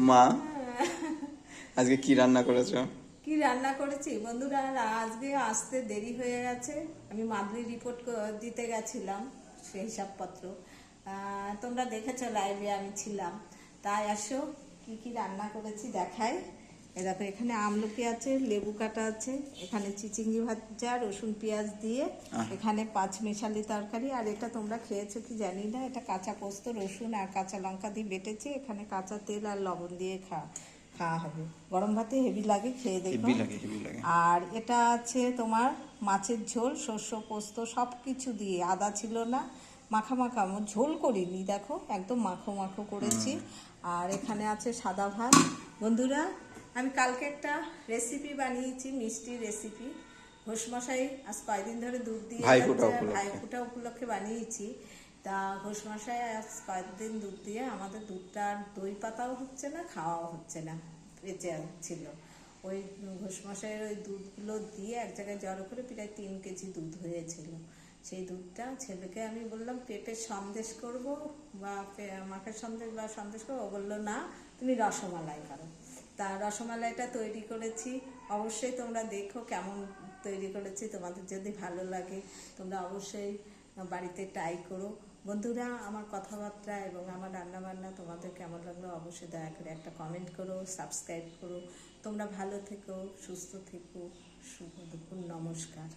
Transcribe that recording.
মা আজকে কি রান্না করেছো? কি রান্না করেছি বন্ধুরা, আজকে আসতে দেরি হয়ে গেছে। আমি মান্থলি রিপোর্ট দিতে গেছিলাম, সেই হিসাবপত্র তোমরা দেখেছো, লাইভে আমি ছিলাম। তাই আসো কি কি রান্না করেছি দেখাই। দেখো, এখানে আমলকি আছে, লেবু কাটা আছে, এখানে চিচিঙ্গি ভাজা রসুন পেঁয়াজ দিয়ে, এখানে পাঁচমিশালি তরকারি। আর এটা তোমরা খেয়েছো কি জানি না, এটা কাঁচা পোস্ত রসুন আর কাঁচা লঙ্কা দিয়ে বেটেছি। এখানে কাঁচা তেল আর লবণ দিয়ে খাওয়া হবে। গরম ভাতে হেভি লাগে, খেয়ে দেখো। হেভি লাগে। আর এটা আছে তোমার মাছের ঝোল, শস্য পোস্ত সব কিছু দিয়ে, আদা ছিল না, মাখা মাখা, ঝোল করিনি, দেখো একদম মাখো মাখো করেছি। আর এখানে আছে সাদা ভাত। বন্ধুরা, আমি কালকে একটা রেসিপি বানিয়েছি, মিষ্টির রেসিপি। ঘোষমশাই আজ কয়েকদিন ধরে দুধ দিয়ে যাচ্ছে, ভাইফোঁটা উপলক্ষে বানিয়েছি। তা ঘোষমশাই আজ কয়েকদিন দুধ দিয়ে, আমাদের দুধটা আর দই পাতাও হচ্ছে না, খাওয়াও হচ্ছে না, বেঁচে ছিল। ওই ঘোষমশাইয়ের ওই দুধগুলো দিয়ে এক জায়গায় জড়ো করে প্রায় 3 কেজি দুধ হয়েছিল। সেই দুধটা ছেলেকে আমি বললাম পেঁপের সন্দেশ করব বা মাখের সন্দেশ বা সন্দেশ করবো, ও বললো না তুমি রসমালাই করো। তা রসমালাইটা তৈরি করেছি, অবশ্যই তোমরা দেখো কেমন তৈরি করেছি। তোমাদের যদি ভালো লাগে তোমরা অবশ্যই বাড়িতে ট্রাই করো। বন্ধুরা, আমার কথাবার্তা এবং আমার রান্নাবান্না তোমাদের কেমন লাগলো অবশ্যই দয়া করে একটা কমেন্ট করো, সাবস্ক্রাইব করো। তোমরা ভালো থেকো, সুস্থ থেকো। শুভ দুপুর, নমস্কার।